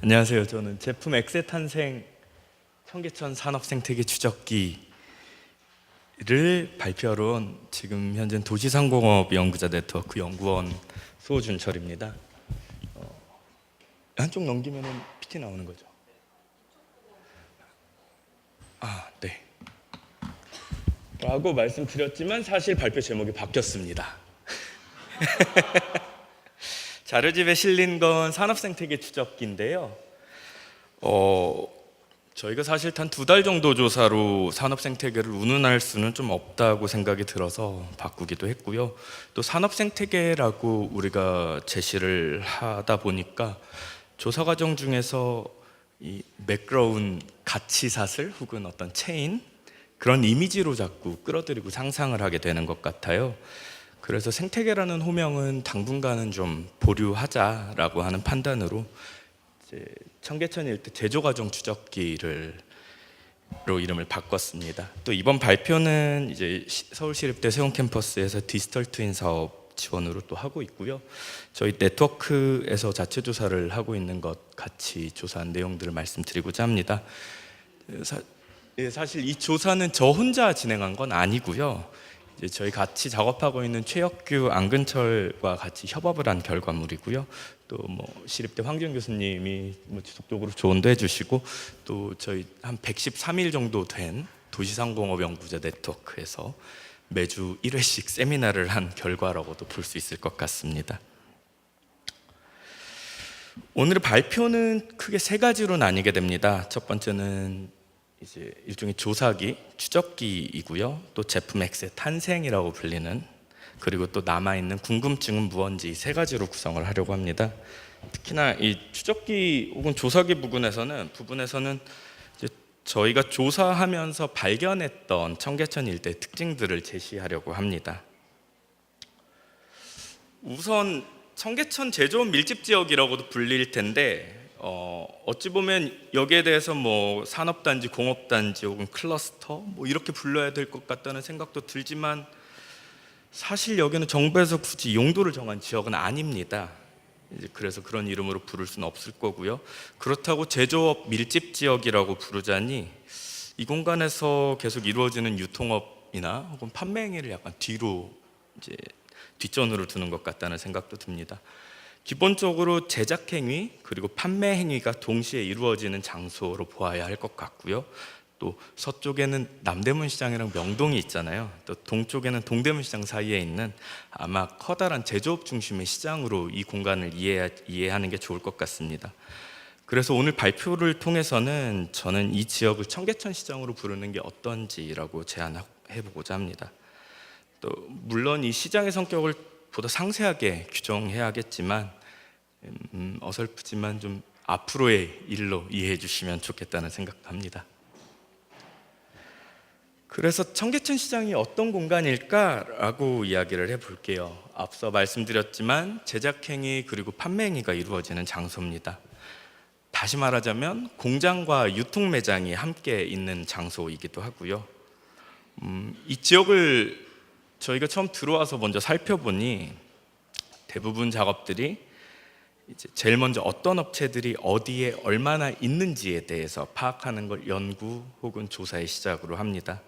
안녕하세요. 저는 제품 엑세 탄생 청계천 산업생태계 추적기를 발표하러 온 지금 현재 도시상공업 연구자 네트워크 연구원 소준철입니다. 한쪽 넘기면은 PT 나오는 거죠? 네. 라고 말씀드렸지만 사실 발표 제목이 바뀌었습니다. 자료집에 실린 건 산업생태계 추적기인데요. 저희가 사실 한 2달 정도 조사로 산업생태계를 운운할 수는 좀 없다고 생각이 들어서 바꾸기도 했고요. 또 산업생태계라고 우리가 제시를 하다 보니까 조사 과정 중에서 이 매끄러운 가치사슬 혹은 어떤 체인 그런 이미지로 자꾸 끌어들이고 상상을 하게 되는 것 같아요. 그래서 생태계라는 호명은 당분간은 좀 보류하자라고 하는 판단으로 이제 청계천 일대 제조과정 추적기로 이름을 바꿨습니다. 또 이번 발표는 이제 서울시립대 세운 캠퍼스에서 디지털 트윈 사업 지원으로 또 하고 있고요. 저희 네트워크에서 자체 조사를 하고 있는 것 같이 조사한 내용들을 말씀드리고자 합니다. 사실 이 조사는 저 혼자 진행한 건 아니고요. 이제 저희 같이 작업하고 있는 최혁규, 안근철과 같이 협업을 한 결과물이고요. 또 시립대 황지영 교수님이 지속적으로 조언도 해주시고 또 저희 한 113일 정도 된 도시상공업 연구자 네트워크에서 매주 1회씩 세미나를 한 결과라고도 볼 수 있을 것 같습니다. 오늘의 발표는 크게 3가지로 나뉘게 됩니다. 첫 번째는 이제 일종의 조사기, 추적기이고요. 또 제품 엑세 탄생이라고 불리는, 그리고 또 남아있는 궁금증은 무언지 3가지로 구성을 하려고 합니다. 특히나 이 추적기 혹은 조사기 부분에서는 이제 저희가 조사하면서 발견했던 청계천 일대 특징들을 제시하려고 합니다. 우선 청계천 제조업 밀집 지역이라고도 불릴 텐데 어찌 보면 여기에 대해서 산업단지, 공업단지 혹은 클러스터 이렇게 불러야 될 것 같다는 생각도 들지만 사실 여기는 정부에서 굳이 용도를 정한 지역은 아닙니다. 이제 그래서 그런 이름으로 부를 수는 없을 거고요. 그렇다고 제조업 밀집 지역이라고 부르자니 이 공간에서 계속 이루어지는 유통업이나 혹은 판매 행위를 약간 뒷전으로 두는 것 같다는 생각도 듭니다. 기본적으로 제작 행위 그리고 판매 행위가 동시에 이루어지는 장소로 보아야 할 것 같고요. 또 서쪽에는 남대문 시장이랑 명동이 있잖아요. 또 동쪽에는 동대문 시장 사이에 있는 아마 커다란 제조업 중심의 시장으로 이 공간을 이해하는 게 좋을 것 같습니다. 그래서 오늘 발표를 통해서는 저는 이 지역을 청계천 시장으로 부르는 게 어떤지라고 제안해보고자 합니다. 또 물론 이 시장의 성격을 보다 상세하게 규정해야겠지만 어설프지만 좀 앞으로의 일로 이해해 주시면 좋겠다는 생각도 합니다. 그래서 청계천 시장이 어떤 공간일까라고 이야기를 해볼게요. 앞서 말씀드렸지만 제작행위 그리고 판매행위가 이루어지는 장소입니다. 다시 말하자면 공장과 유통매장이 함께 있는 장소이기도 하고요. 이 지역을 저희가 처음 들어와서 먼저 살펴보니 대부분 작업들이 이제 제일 먼저 어떤 업체들이 어디에 얼마나 있는지에 대해서 파악하는 걸 연구 혹은 조사의 시작으로 합니다.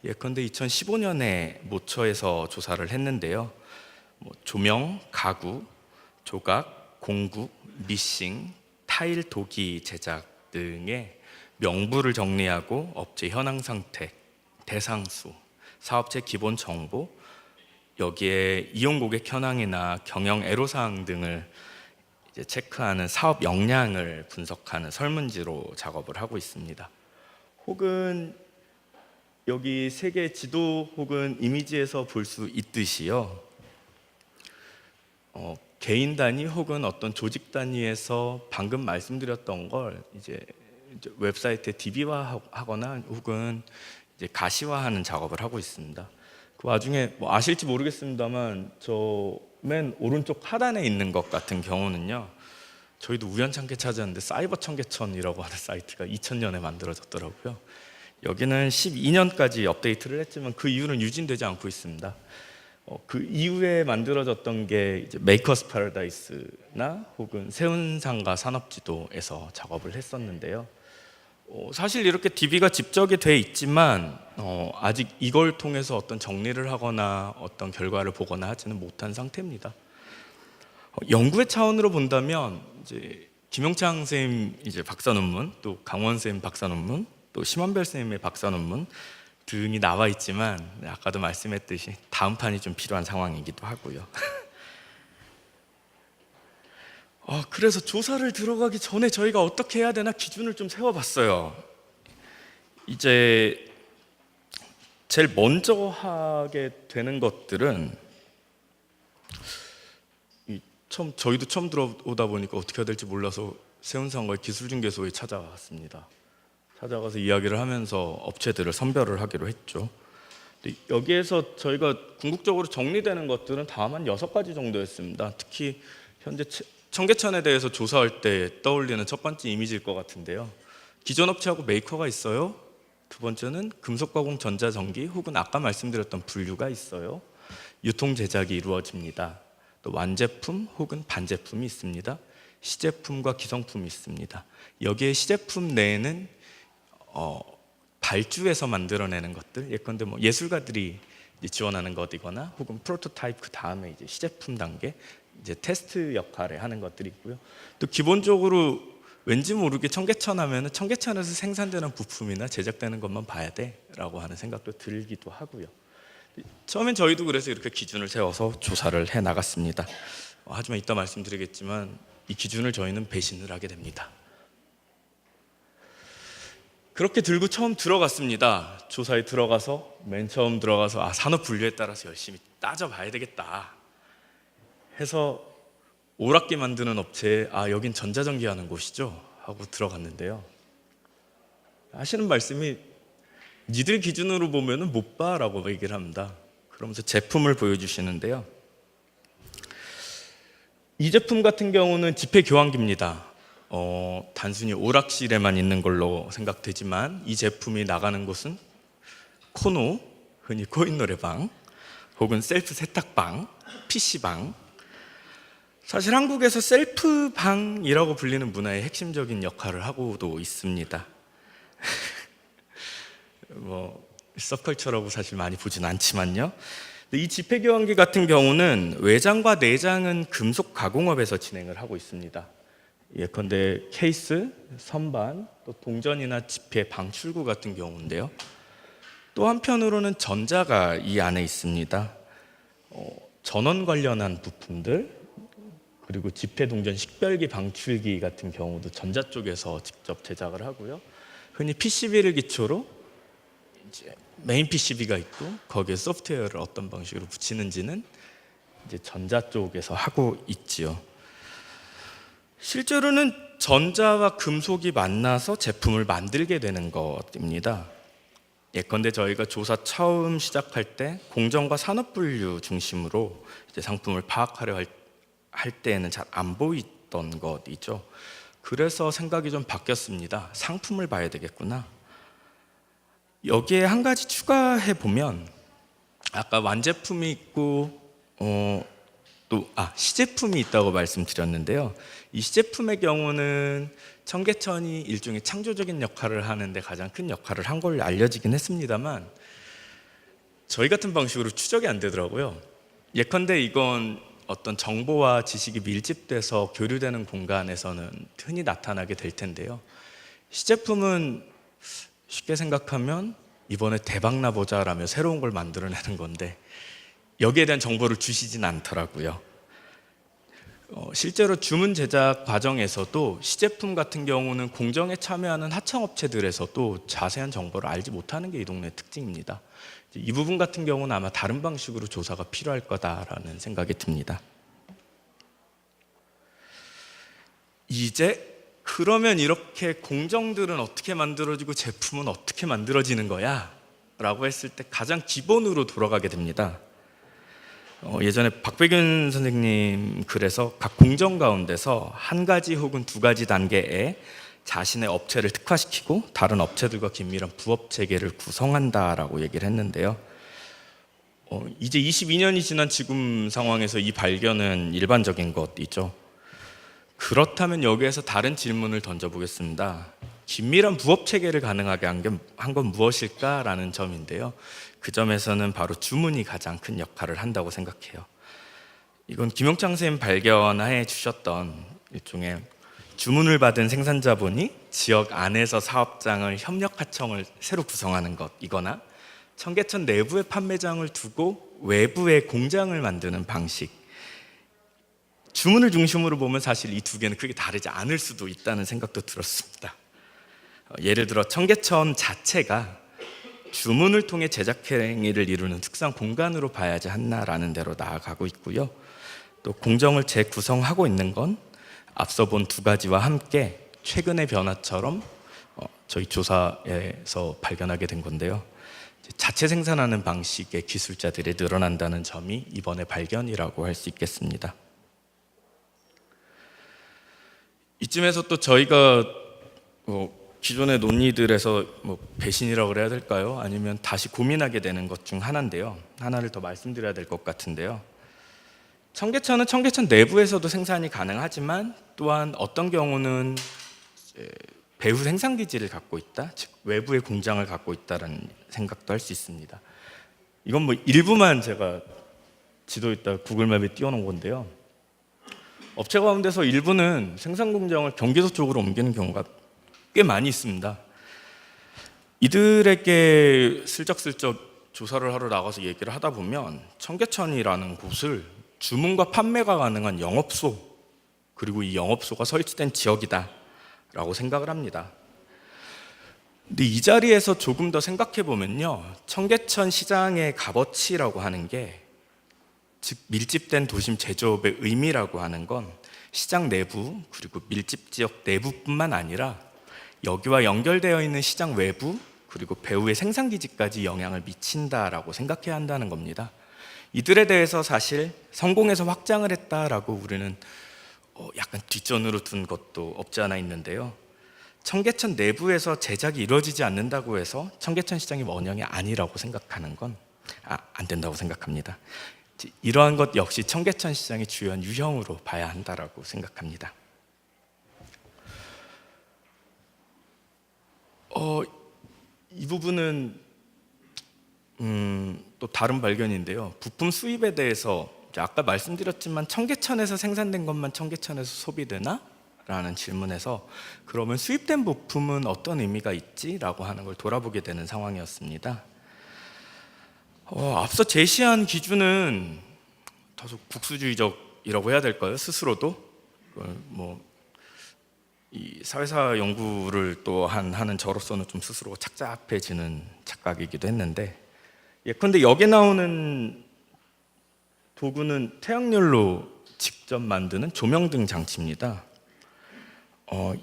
예컨대 2015년에 모처에서 조사를 했는데요. 조명, 가구, 조각, 공구, 미싱, 타일 도기 제작 등의 명부를 정리하고 업체 현황 상태, 대상수, 사업체 기본 정보, 여기에 이용 고객 현황이나 경영 애로사항 등을 이제 체크하는 사업 역량을 분석하는 설문지로 작업을 하고 있습니다. 혹은 여기 세계 지도 혹은 이미지에서 볼 수 있듯이요. 개인 단위 혹은 어떤 조직 단위에서 방금 말씀드렸던 걸 이제 웹사이트에 DB화하거나 혹은 이제 가시화하는 작업을 하고 있습니다. 그 와중에 아실지 모르겠습니다만 저 맨 오른쪽 하단에 있는 것 같은 경우는요. 저희도 우연찮게 찾았는데 사이버 청계천이라고 하는 사이트가 2000년에 만들어졌더라고요. 여기는 12년까지 업데이트를 했지만 그 이후는 유진되지 않고 있습니다. 그 이후에 만들어졌던 게 이제 메이커스 파라다이스나 혹은 세운상가 산업지도에서 작업을 했었는데요. 사실 이렇게 DB가 집적이 돼 있지만 아직 이걸 통해서 어떤 정리를 하거나 어떤 결과를 보거나 하지는 못한 상태입니다. 연구의 차원으로 본다면 이제 김용창 선생님 이제 박사 논문, 또 강원 선생님 박사 논문, 또 심한별 선생님의 박사 논문 등이 나와 있지만 아까도 말씀했듯이 다음 판이 좀 필요한 상황이기도 하고요. 그래서 조사를 들어가기 전에 저희가 어떻게 해야 되나 기준을 좀 세워봤어요. 이제 제일 먼저 하게 되는 것들은 저희도 처음 들어오다 보니까 어떻게 해야 될지 몰라서 세운상가의 기술중개소에 찾아갔습니다. 찾아가서 이야기를 하면서 업체들을 선별을 하기로 했죠. 여기에서 저희가 궁극적으로 정리되는 것들은 다음 한 6가지 정도였습니다. 특히 현재 청계천에 대해서 조사할 때 떠올리는 첫 번째 이미지일 것 같은데요. 기존 업체하고 메이커가 있어요. 두 번째는 금속가공 전자전기 혹은 아까 말씀드렸던 분류가 있어요. 유통 제작이 이루어집니다. 또 완제품 혹은 반제품이 있습니다. 시제품과 기성품이 있습니다. 여기에 시제품 내에는 발주해서 만들어내는 것들, 예컨대 뭐 예술가들이 지원하는 것이거나 혹은 프로토타입 그 다음에 이제 시제품 단계, 이제 테스트 역할을 하는 것들이 있고요. 또 기본적으로 왠지 모르게 청계천 하면은 청계천에서 생산되는 부품이나 제작되는 것만 봐야 돼라고 하는 생각도 들기도 하고요. 처음엔 저희도 그래서 이렇게 기준을 세워서 조사를 해 나갔습니다. 하지만 이따 말씀드리겠지만 이 기준을 저희는 배신을 하게 됩니다. 그렇게 들고 처음 들어갔습니다. 조사에 들어가서 맨 처음 들어가서 산업 분류에 따라서 열심히 따져봐야 되겠다 해서 오락기 만드는 업체에 여긴 전자전기 하는 곳이죠 하고 들어갔는데요. 하시는 말씀이 니들 기준으로 보면은 못 봐라고 얘기를 합니다. 그러면서 제품을 보여주시는데요. 이 제품 같은 경우는 지폐 교환기입니다. 단순히 오락실에만 있는 걸로 생각되지만 이 제품이 나가는 곳은 코노, 흔히 코인 노래방, 혹은 셀프 세탁방, PC방. 사실 한국에서 셀프방이라고 불리는 문화의 핵심적인 역할을 하고도 있습니다. 서컬처라고 사실 많이 보진 않지만요. 이 지폐교환기 같은 경우는 외장과 내장은 금속 가공업에서 진행을 하고 있습니다. 예컨대 케이스, 선반, 또 동전이나 지폐 방출구 같은 경우인데요. 또 한편으로는 전자가 이 안에 있습니다. 전원 관련한 부품들, 그리고 지폐, 동전, 식별기, 방출기 같은 경우도 전자 쪽에서 직접 제작을 하고요. 흔히 PCB를 기초로 이제 메인 PCB가 있고 거기에 소프트웨어를 어떤 방식으로 붙이는지는 이제 전자 쪽에서 하고 있지요. 실제로는 전자와 금속이 만나서 제품을 만들게 되는 것입니다. 예컨대 저희가 조사 처음 시작할 때 공정과 산업 분류 중심으로 이제 상품을 파악하려 할 때에는 잘 안 보이던 것이죠. 그래서 생각이 좀 바뀌었습니다. 상품을 봐야 되겠구나. 여기에 한 가지 추가해 보면 아까 완제품이 있고 또 시제품이 있다고 말씀드렸는데요. 이 시제품의 경우는 청계천이 일종의 창조적인 역할을 하는데 가장 큰 역할을 한 걸로 알려지긴 했습니다만 저희 같은 방식으로 추적이 안 되더라고요. 예컨대 이건 어떤 정보와 지식이 밀집돼서 교류되는 공간에서는 흔히 나타나게 될 텐데요. 시제품은 쉽게 생각하면 이번에 대박 나보자라며 새로운 걸 만들어내는 건데 여기에 대한 정보를 주시진 않더라고요. 실제로 주문 제작 과정에서도 시제품 같은 경우는 공정에 참여하는 하청업체들에서도 자세한 정보를 알지 못하는 게 이 동네의 특징입니다. 이 부분 같은 경우는 아마 다른 방식으로 조사가 필요할 거다라는 생각이 듭니다. 이제 그러면 이렇게 공정들은 어떻게 만들어지고 제품은 어떻게 만들어지는 거야? 라고 했을 때 가장 기본으로 돌아가게 됩니다. 예전에 박백윤 선생님 글에서 각 공정 가운데서 한 가지 혹은 두 가지 단계에 자신의 업체를 특화시키고 다른 업체들과 긴밀한 부업 체계를 구성한다라고 얘기를 했는데요. 이제 22년이 지난 지금 상황에서 이 발견은 일반적인 것이죠. 그렇다면 여기에서 다른 질문을 던져보겠습니다. 긴밀한 부업 체계를 가능하게 한 건 무엇일까라는 점인데요. 그 점에서는 바로 주문이 가장 큰 역할을 한다고 생각해요. 이건 김용창 선생님 발견해 주셨던 일종의 주문을 받은 생산자분이 지역 안에서 사업장을 협력하청을 새로 구성하는 것이거나 청계천 내부에 판매장을 두고 외부에 공장을 만드는 방식, 주문을 중심으로 보면 사실 이 두 개는 크게 다르지 않을 수도 있다는 생각도 들었습니다. 예를 들어 청계천 자체가 주문을 통해 제작 행위를 이루는 특수한 공간으로 봐야지 한나라는 대로 나아가고 있고요. 또 공정을 재구성하고 있는 건 앞서 본 두 가지와 함께 최근의 변화처럼 저희 조사에서 발견하게 된 건데요. 자체 생산하는 방식의 기술자들이 늘어난다는 점이 이번의 발견이라고 할 수 있겠습니다. 이쯤에서 또 저희가 기존의 논의들에서 배신이라고 그래야 될까요? 아니면 다시 고민하게 되는 것 중 하나인데요. 하나를 더 말씀드려야 될 것 같은데요. 청계천은 청계천 내부에서도 생산이 가능하지만 또한 어떤 경우는 배후 생산 기지를 갖고 있다, 즉 외부의 공장을 갖고 있다는 생각도 할 수 있습니다. 이건 일부만 제가 지도에다 구글맵에 띄워놓은 건데요. 업체 가운데서 일부는 생산 공장을 경기도 쪽으로 옮기는 경우가 꽤 많이 있습니다. 이들에게 슬쩍슬쩍 조사를 하러 나가서 얘기를 하다 보면 청계천이라는 곳을 주문과 판매가 가능한 영업소, 그리고 이 영업소가 설치된 지역이다 라고 생각을 합니다. 근데 이 자리에서 조금 더 생각해 보면요, 청계천 시장의 값어치라고 하는 게, 즉 밀집된 도심 제조업의 의미라고 하는 건 시장 내부 그리고 밀집 지역 내부뿐만 아니라 여기와 연결되어 있는 시장 외부 그리고 배후의 생산기지까지 영향을 미친다라고 생각해야 한다는 겁니다. 이들에 대해서 사실 성공해서 확장을 했다라고 우리는 약간 뒷전으로 둔 것도 없지 않아 있는데요. 청계천 내부에서 제작이 이루어지지 않는다고 해서 청계천 시장이 원형이 아니라고 생각하는 건 안 된다고 생각합니다. 이러한 것 역시 청계천 시장의 주요한 유형으로 봐야 한다라고 생각합니다. 이 부분은 또 다른 발견인데요. 부품 수입에 대해서 아까 말씀드렸지만 청계천에서 생산된 것만 청계천에서 소비되나? 라는 질문에서 그러면 수입된 부품은 어떤 의미가 있지? 라고 하는 걸 돌아보게 되는 상황이었습니다. 앞서 제시한 기준은 다소 국수주의적이라고 해야 될까요? 스스로도 이 사회사 연구를 또 하는 저로서는 좀 스스로가 착잡해지는 착각이기도 했는데, 예컨대 여기 나오는 도구는 태양열로 직접 만드는 조명등 장치입니다.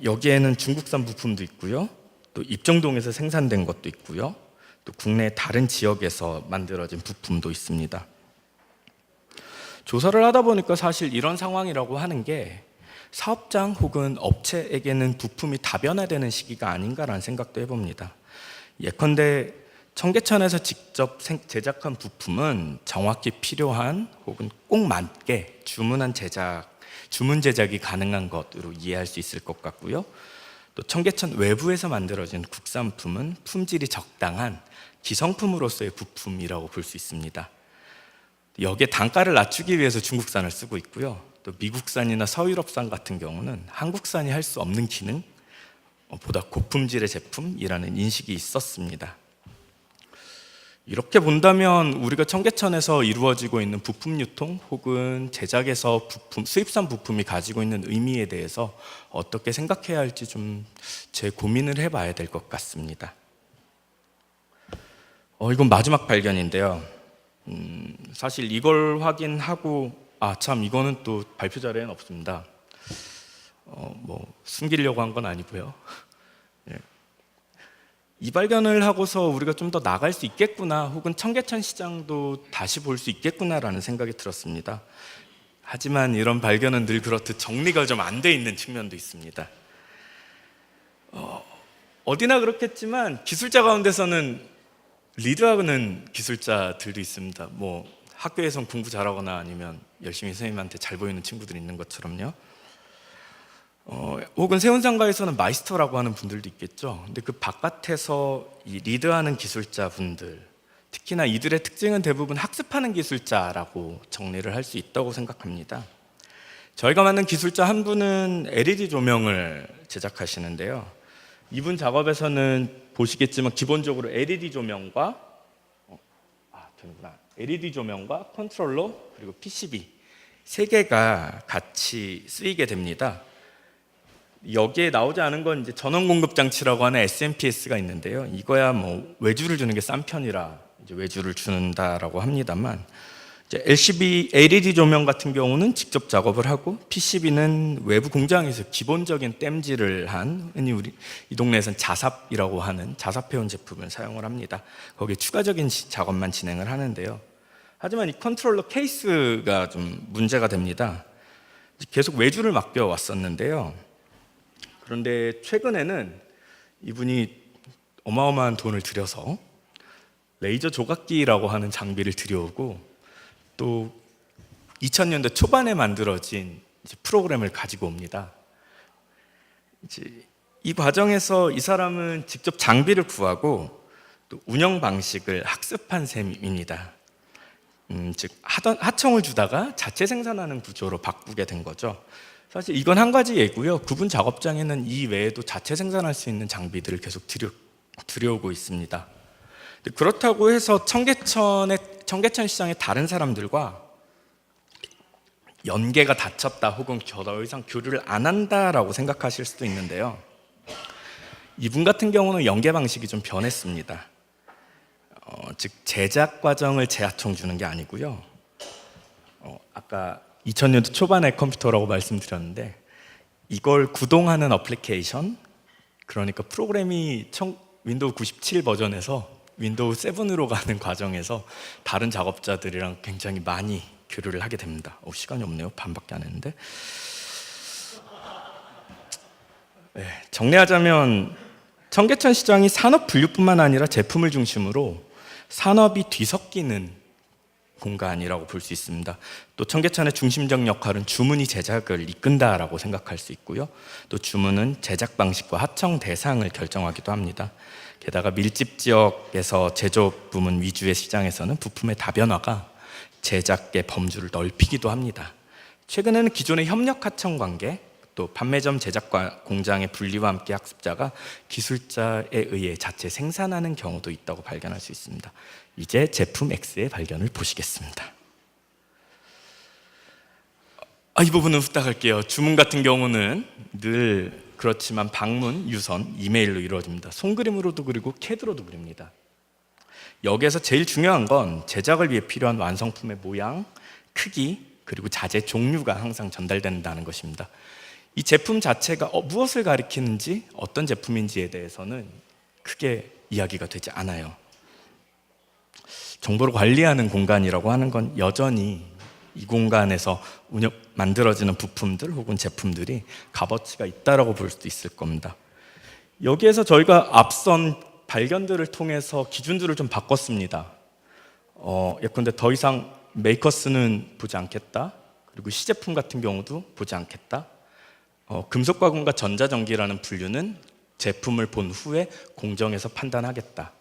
여기에는 중국산 부품도 있고요, 또 입정동에서 생산된 것도 있고요, 또 국내 다른 지역에서 만들어진 부품도 있습니다. 조사를 하다 보니까 사실 이런 상황이라고 하는 게 사업장 혹은 업체에게는 부품이 다변화되는 시기가 아닌가라는 생각도 해봅니다. 예컨대 청계천에서 직접 제작한 부품은 정확히 필요한 혹은 꼭 맞게 주문 제작이 가능한 것으로 이해할 수 있을 것 같고요. 또 청계천 외부에서 만들어진 국산품은 품질이 적당한 기성품으로서의 부품이라고 볼 수 있습니다. 여기에 단가를 낮추기 위해서 중국산을 쓰고 있고요. 또 미국산이나 서유럽산 같은 경우는 한국산이 할 수 없는 기능, 보다 고품질의 제품이라는 인식이 있었습니다. 이렇게 본다면 우리가 청계천에서 이루어지고 있는 부품 유통 혹은 제작에서 수입산 부품이 가지고 있는 의미에 대해서 어떻게 생각해야 할지 좀 재고민을 해봐야 될 것 같습니다. 이건 마지막 발견인데요. 사실 이걸 확인하고 참 이거는 또 발표 자료에는 없습니다. 숨기려고 한 건 아니고요. 이 발견을 하고서 우리가 좀 더 나갈 수 있겠구나, 혹은 청계천 시장도 다시 볼 수 있겠구나라는 생각이 들었습니다. 하지만 이런 발견은 늘 그렇듯 정리가 좀 안 돼 있는 측면도 있습니다. 어디나 그렇겠지만 기술자 가운데서는 리드하는 기술자들도 있습니다. 뭐 학교에선 공부 잘하거나 아니면 열심히 선생님한테 잘 보이는 친구들이 있는 것처럼요. 혹은 세운상가에서는 마이스터라고 하는 분들도 있겠죠. 근데 그 바깥에서 이 리드하는 기술자분들, 특히나 이들의 특징은 대부분 학습하는 기술자라고 정리를 할 수 있다고 생각합니다. 저희가 만든 기술자 한 분은 LED 조명을 제작하시는데요. 이분 작업에서는 보시겠지만 기본적으로 LED 조명과 LED 조명과 컨트롤러 그리고 PCB 세 개가 같이 쓰이게 됩니다. 여기에 나오지 않은 건 이제 전원 공급 장치라고 하는 SMPS가 있는데요. 이거야 뭐 외주를 주는 게 싼 편이라 이제 외주를 준다라고 합니다만, 이제 LED 조명 같은 경우는 직접 작업을 하고, PCB는 외부 공장에서 기본적인 땜질을 한, 흔히 우리 이 동네에서는 자삽이라고 하는 자삽해온 제품을 사용을 합니다. 거기에 추가적인 작업만 진행을 하는데요. 하지만 이 컨트롤러 케이스가 좀 문제가 됩니다. 계속 외주를 맡겨 왔었는데요. 그런데 최근에는 이분이 어마어마한 돈을 들여서 레이저 조각기라고 하는 장비를 들여오고, 또 2000년대 초반에 만들어진 프로그램을 가지고 옵니다. 이 과정에서 이 사람은 직접 장비를 구하고 또 운영 방식을 학습한 셈입니다. 즉 하청을 주다가 자체 생산하는 구조로 바꾸게 된 거죠. 사실 이건 한 가지 예고요. 그분 작업장에는 이 외에도 자체 생산할 수 있는 장비들을 계속 들여오고 있습니다. 그렇다고 해서 청계천 시장의 다른 사람들과 연계가 닫혔다 혹은 더 이상 교류를 안 한다라고 생각하실 수도 있는데요. 이분 같은 경우는 연계 방식이 좀 변했습니다. 즉 제작 과정을 재하청 주는 게 아니고요. 아까 2000년대 초반의 컴퓨터라고 말씀드렸는데, 이걸 구동하는 어플리케이션, 그러니까 프로그램이 윈도우 97 버전에서 윈도우 7으로 가는 과정에서 다른 작업자들이랑 굉장히 많이 교류를 하게 됩니다. 시간이 없네요. 반밖에 안 했는데. 네, 정리하자면 청계천 시장이 산업 분류뿐만 아니라 제품을 중심으로 산업이 뒤섞이는 공간이라고 볼 수 있습니다. 또 청계천의 중심적 역할은 주문이 제작을 이끈다라고 생각할 수 있고요. 또 주문은 제작 방식과 하청 대상을 결정하기도 합니다. 게다가 밀집 지역에서 제조업 부문 위주의 시장에서는 부품의 다변화가 제작의 범주를 넓히기도 합니다. 최근에는 기존의 협력 하청 관계, 또 판매점 제작과 공장의 분리와 함께 학습자가 기술자에 의해 자체 생산하는 경우도 있다고 발견할 수 있습니다. 이제 제품 X의 발견을 보시겠습니다. 이 부분은 후딱 할게요. 주문 같은 경우는 늘 그렇지만 방문, 유선, 이메일로 이루어집니다. 손그림으로도 그리고 CAD로도 그립니다. 여기에서 제일 중요한 건 제작을 위해 필요한 완성품의 모양, 크기, 그리고 자재 종류가 항상 전달된다는 것입니다. 이 제품 자체가 무엇을 가리키는지, 어떤 제품인지에 대해서는 크게 이야기가 되지 않아요. 정보를 관리하는 공간이라고 하는 건 여전히 이 공간에서 만들어지는 부품들 혹은 제품들이 값어치가 있다라고 볼 수도 있을 겁니다. 여기에서 저희가 앞선 발견들을 통해서 기준들을 좀 바꿨습니다. 예컨대 더 이상 메이커스는 보지 않겠다. 그리고 시제품 같은 경우도 보지 않겠다. 금속과금과 전자전기라는 분류는 제품을 본 후에 공정에서 판단하겠다.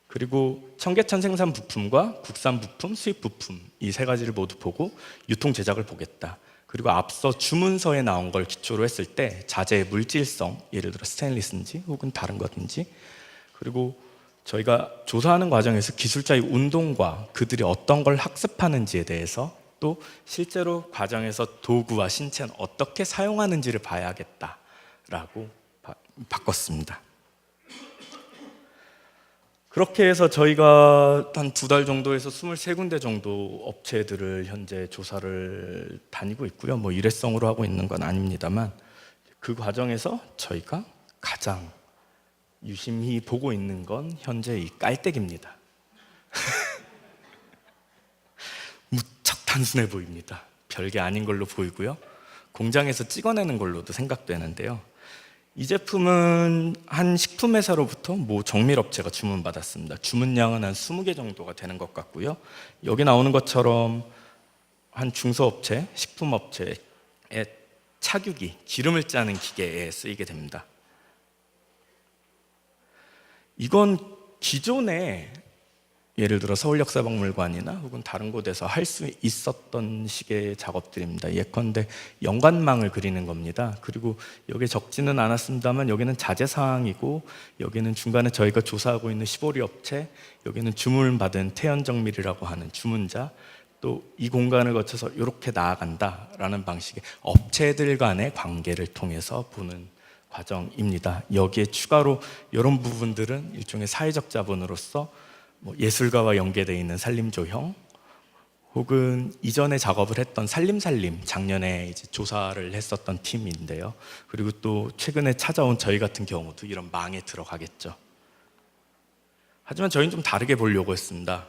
그리고 청계천 생산 부품과 국산 부품, 수입 부품 이 세 가지를 모두 보고 유통 제작을 보겠다. 그리고 앞서 주문서에 나온 걸 기초로 했을 때 자재의 물질성, 예를 들어 스테인리스인지 혹은 다른 것인지, 그리고 저희가 조사하는 과정에서 기술자의 운동과 그들이 어떤 걸 학습하는지에 대해서, 또 실제로 과정에서 도구와 신체는 어떻게 사용하는지를 봐야겠다라고 바꿨습니다. 그렇게 해서 저희가 한 2달 정도에서 23군데 정도 업체들을 현재 조사를 다니고 있고요. 뭐 일회성으로 하고 있는 건 아닙니다만, 그 과정에서 저희가 가장 유심히 보고 있는 건 현재 이 깔때기입니다. 무척 단순해 보입니다. 별게 아닌 걸로 보이고요. 공장에서 찍어내는 걸로도 생각되는데요. 이 제품은 한 식품회사로부터 모 정밀업체가 주문받았습니다. 주문량은 한 20개 정도가 되는 것 같고요. 여기 나오는 것처럼 한 중소업체, 식품업체의 착유기, 기름을 짜는 기계에 쓰이게 됩니다. 이건 기존에 예를 들어 서울역사박물관이나 혹은 다른 곳에서 할 수 있었던 식의 작업들입니다. 예컨대 연관망을 그리는 겁니다. 그리고 여기에 적지는 않았습니다만 여기는 자재사항이고, 여기는 중간에 저희가 조사하고 있는 시보리 업체, 여기는 주문을 받은 태연정밀이라고 하는 주문자, 또 이 공간을 거쳐서 이렇게 나아간다라는 방식의 업체들 간의 관계를 통해서 보는 과정입니다. 여기에 추가로 이런 부분들은 일종의 사회적 자본으로서 예술가와 연계되어 있는 산림조형, 혹은 이전에 작업을 했던 산림살림, 작년에 이제 조사를 했었던 팀인데요. 그리고 또 최근에 찾아온 저희 같은 경우도 이런 망에 들어가겠죠. 하지만 저희는 좀 다르게 보려고 했습니다.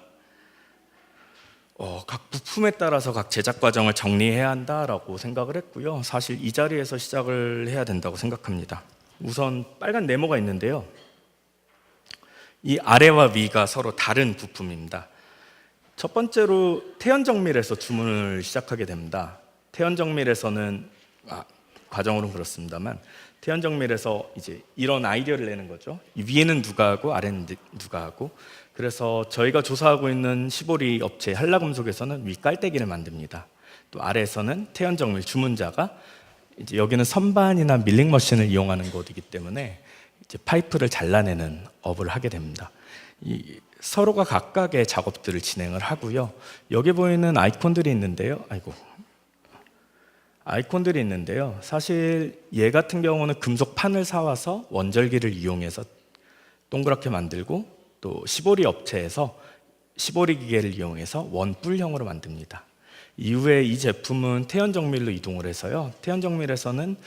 각 부품에 따라서 각 제작 과정을 정리해야 한다라고 생각을 했고요. 사실 이 자리에서 시작을 해야 된다고 생각합니다. 우선 빨간 네모가 있는데요. 이 아래와 위가 서로 다른 부품입니다. 첫 번째로 태연정밀에서 주문을 시작하게 됩니다. 태연정밀에서는 과정으로는 그렇습니다만, 태연정밀에서 이제 이런 아이디어를 내는 거죠. 이 위에는 누가 하고 아래는 누가 하고. 그래서 저희가 조사하고 있는 시보리 업체 한라금속에서는 위 깔때기를 만듭니다. 또 아래에서는 태연정밀 주문자가, 이제 여기는 선반이나 밀링 머신을 이용하는 곳이기 때문에 이제 파이프를 잘라내는 업을 하게 됩니다. 서로가 각각의 작업들을 진행을 하고요. 여기 보이는 아이콘들이 있는데요. 사실 얘 같은 경우는 금속 판을 사와서 원절기를 이용해서 동그랗게 만들고, 또 시보리 업체에서 시보리 기계를 이용해서 원뿔형으로 만듭니다. 이후에 이 제품은 태연정밀로 이동을 해서요. 태연정밀에서는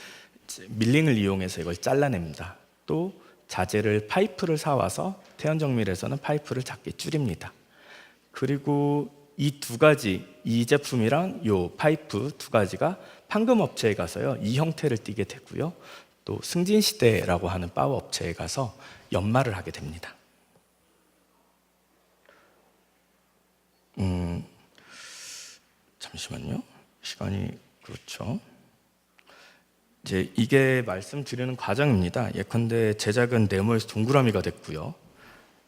밀링을 이용해서 이걸 잘라냅니다. 또 자재를 파이프를 사와서 태연정밀에서는 파이프를 작게 줄입니다. 그리고 이 두 가지, 이 제품이랑 이 파이프 두 가지가 판금업체에 가서요, 이 형태를 띠게 되고요. 또 승진시대라고 하는 바우 업체에 가서 연마를 하게 됩니다. 잠시만요. 시간이 그렇죠. 이제 이게 말씀드리는 과정입니다. 예컨대 제작은 네모에서 동그라미가 됐고요.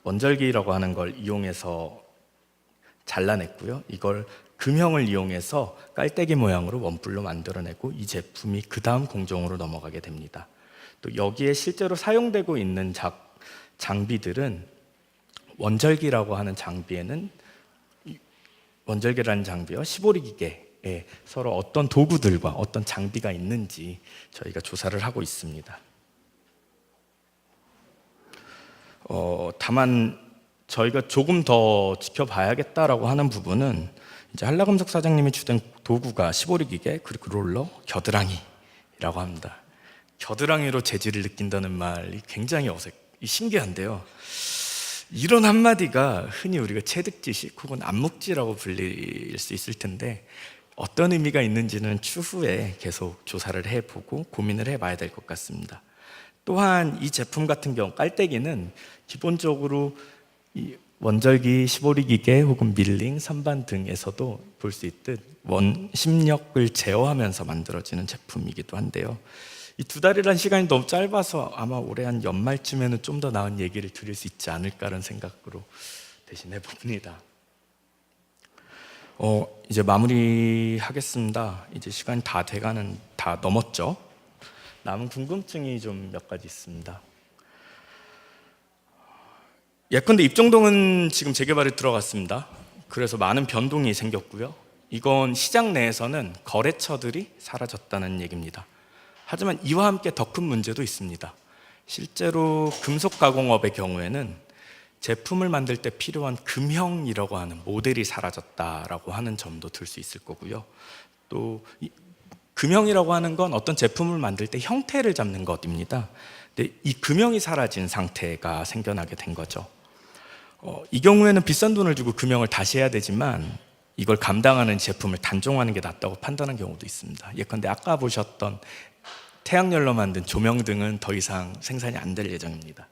원절기라고 하는 걸 이용해서 잘라냈고요. 이걸 금형을 이용해서 깔때기 모양으로 원뿔로 만들어내고, 이 제품이 그 다음 공정으로 넘어가게 됩니다. 또 여기에 실제로 사용되고 있는 장비들은 원절기라고 하는 장비에는, 원절기라는 장비와 시보리 기계에 서로 어떤 도구들과 어떤 장비가 있는지 저희가 조사를 하고 있습니다. 다만 저희가 조금 더 지켜봐야겠다라고 하는 부분은, 이제 한라금속 사장님이 주된 도구가 시보리 기계, 그리고 롤러, 겨드랑이라고 합니다. 겨드랑이로 재질을 느낀다는 말이 굉장히 신기한데요. 이런 한마디가 흔히 우리가 체득지식 혹은 안목지라고 불릴 수 있을 텐데, 어떤 의미가 있는지는 추후에 계속 조사를 해보고 고민을 해봐야 될 것 같습니다. 또한 이 제품 같은 경우 깔때기는 기본적으로 이 원절기, 시보리 기계 혹은 밀링, 선반 등에서도 볼 수 있듯 원심력을 제어하면서 만들어지는 제품이기도 한데요. 이 두 달이라는 시간이 너무 짧아서 아마 올해 한 연말쯤에는 좀 더 나은 얘기를 드릴 수 있지 않을까라는 생각으로 대신해 봅니다. 이제 마무리하겠습니다. 이제 시간이 다 넘었죠. 남은 궁금증이 좀 몇 가지 있습니다. 예컨대 입정동은 지금 재개발에 들어갔습니다. 그래서 많은 변동이 생겼고요. 이건 시장 내에서는 거래처들이 사라졌다는 얘기입니다. 하지만 이와 함께 더 큰 문제도 있습니다. 실제로 금속 가공업의 경우에는 제품을 만들 때 필요한 금형이라고 하는 모델이 사라졌다라고 하는 점도 들 수 있을 거고요. 또 금형이라고 하는 건 어떤 제품을 만들 때 형태를 잡는 것입니다. 근데 이 금형이 사라진 상태가 생겨나게 된 거죠. 이 경우에는 비싼 돈을 주고 금형을 다시 해야 되지만, 이걸 감당하는 제품을 단종하는 게 낫다고 판단한 경우도 있습니다. 예컨대 아까 보셨던 태양열로 만든 조명등은 더 이상 생산이 안 될 예정입니다.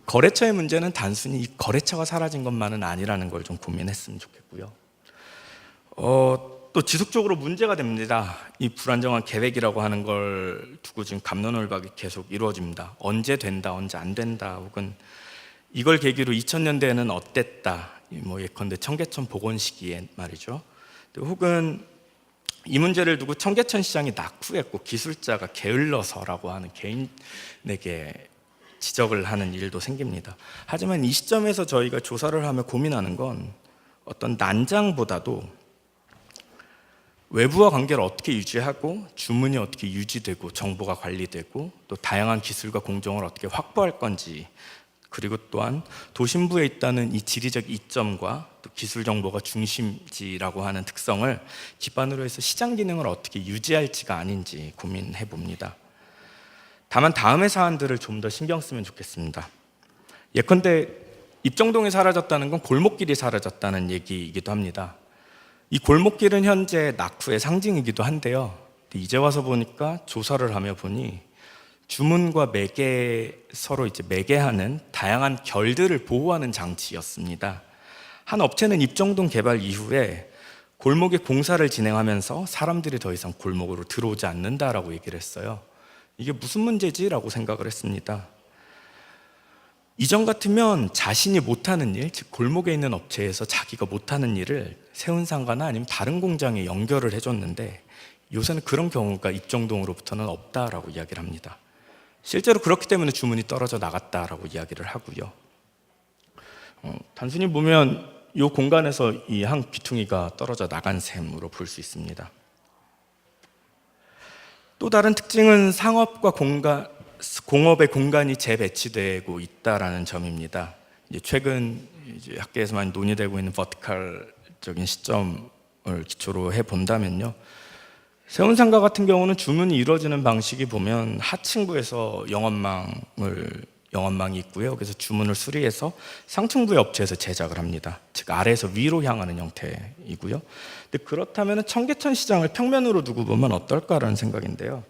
거래처의 문제는 단순히 이 거래처가 사라진 것만은 아니라는 걸 좀 고민했으면 좋겠고요. 또 지속적으로 문제가 됩니다. 이 불안정한 계획이라고 하는 걸 두고 지금 갑론을박이 계속 이루어집니다. 언제 된다, 언제 안 된다, 혹은 이걸 계기로 2000년대에는 어땠다, 뭐 예컨대 청계천 복원 시기에 말이죠. 혹은 이 문제를 두고 청계천 시장이 낙후했고 기술자가 게을러서라고 하는 개인에게 지적을 하는 일도 생깁니다. 하지만 이 시점에서 저희가 조사를 하며 고민하는 건 어떤 난장보다도 외부와 관계를 어떻게 유지하고 주문이 어떻게 유지되고 정보가 관리되고 또 다양한 기술과 공정을 어떻게 확보할 건지, 그리고 또한 도심부에 있다는 이 지리적 이점과 또 기술 정보가 중심지라고 하는 특성을 기반으로 해서 시장 기능을 어떻게 유지할지가 아닌지 고민해 봅니다. 다만 다음의 사안들을 좀 더 신경 쓰면 좋겠습니다. 예컨대 입정동이 사라졌다는 건 골목길이 사라졌다는 얘기이기도 합니다. 이 골목길은 현재 낙후의 상징이기도 한데요. 이제 와서 보니까 조사를 하며 보니 주문과 서로 매개하는 다양한 결들을 보호하는 장치였습니다. 한 업체는 입정동 개발 이후에 골목에 공사를 진행하면서 사람들이 더 이상 골목으로 들어오지 않는다라고 얘기를 했어요. 이게 무슨 문제지라고 생각을 했습니다. 이전 같으면 자신이 못하는 일, 즉 골목에 있는 업체에서 자기가 못하는 일을 세운상가나 아니면 다른 공장에 연결을 해줬는데 요새는 그런 경우가 입정동으로부터는 없다라고 이야기를 합니다. 실제로 그렇기 때문에 주문이 떨어져 나갔다라고 이야기를 하고요. 단순히 보면 이 공간에서 이 한 귀퉁이가 떨어져 나간 셈으로 볼 수 있습니다. 또 다른 특징은 상업과 공업의 공간이 재배치되고 있다라는 점입니다. 최근 학계에서 많이 논의되고 있는 버티컬적인 시점을 기초로 해 본다면요, 세운상가 같은 경우는 주문이 이루어지는 방식이 보면 하층부에서 영업망이 있고요. 그래서 주문을 수리해서 상층부의 업체에서 제작을 합니다. 즉 아래에서 위로 향하는 형태이고요. 근데 그렇다면 청계천 시장을 평면으로 두고 보면 어떨까라는 생각인데요.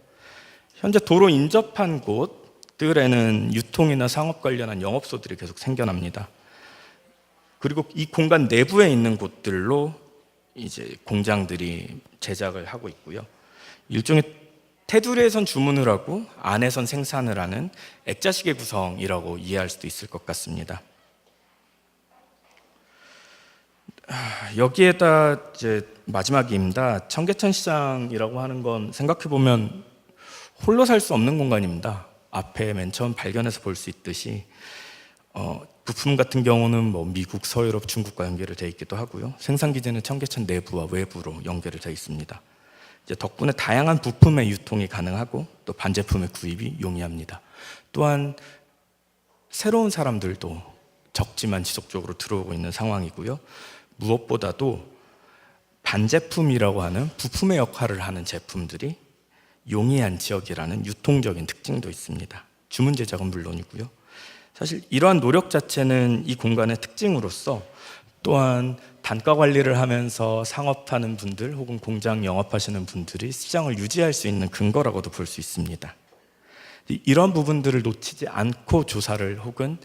현재 도로 인접한 곳들에는 유통이나 상업 관련한 영업소들이 계속 생겨납니다. 그리고 이 공간 내부에 있는 곳들로 이제 공장들이 제작을 하고 있고요. 일종의 테두리에선 주문을 하고 안에선 생산을 하는 액자식의 구성이라고 이해할 수도 있을 것 같습니다. 여기에다 이제 마지막입니다. 청계천 시장이라고 하는 건 생각해 보면 홀로 살 수 없는 공간입니다. 앞에 맨 처음 발견해서 볼 수 있듯이 부품 같은 경우는 뭐 미국, 서유럽, 중국과 연결이 되어 있기도 하고요. 생산 기지는 청계천 내부와 외부로 연결이 되어 있습니다. 이제 덕분에 다양한 부품의 유통이 가능하고 또 반제품의 구입이 용이합니다. 또한 새로운 사람들도 적지만 지속적으로 들어오고 있는 상황이고요. 무엇보다도 반제품이라고 하는 부품의 역할을 하는 제품들이 용이한 지역이라는 유통적인 특징도 있습니다. 주문 제작은 물론이고요. 사실 이러한 노력 자체는 이 공간의 특징으로서 또한 단가 관리를 하면서 상업하는 분들 혹은 공장 영업하시는 분들이 시장을 유지할 수 있는 근거라고도 볼 수 있습니다. 이런 부분들을 놓치지 않고 조사를 혹은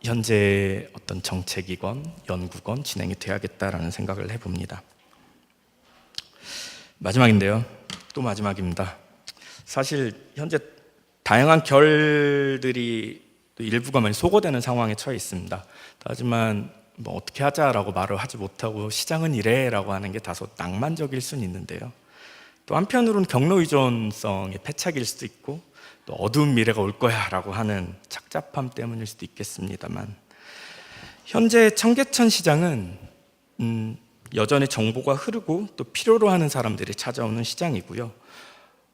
현재 어떤 정책이건 연구건 진행이 돼야겠다라는 생각을 해봅니다. 마지막인데요. 또 마지막입니다. 사실 현재 다양한 결들이 또 일부가 많이 소거되는 상황에 처해 있습니다. 하지만 뭐 어떻게 하자라고 말을 하지 못하고 시장은 이래라고 하는 게 다소 낭만적일 수는 있는데요. 또 한편으로는 경로 의존성의 패착일 수도 있고 또 어두운 미래가 올 거야라고 하는 착잡함 때문일 수도 있겠습니다만, 현재 청계천 시장은 여전히 정보가 흐르고 또 필요로 하는 사람들이 찾아오는 시장이고요.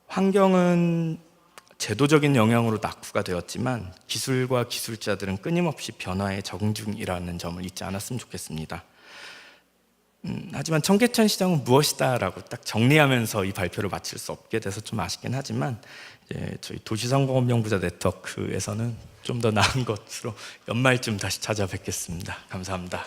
환경은 제도적인 영향으로 낙후가 되었지만 기술과 기술자들은 끊임없이 변화에 적응 중이라는 점을 잊지 않았으면 좋겠습니다. 하지만 청계천 시장은 무엇이다 라고 딱 정리하면서 이 발표를 마칠 수 없게 돼서 좀 아쉽긴 하지만, 이제 저희 도시성공업연구자 네트워크에서는 좀 더 나은 것으로 연말쯤 다시 찾아뵙겠습니다. 감사합니다.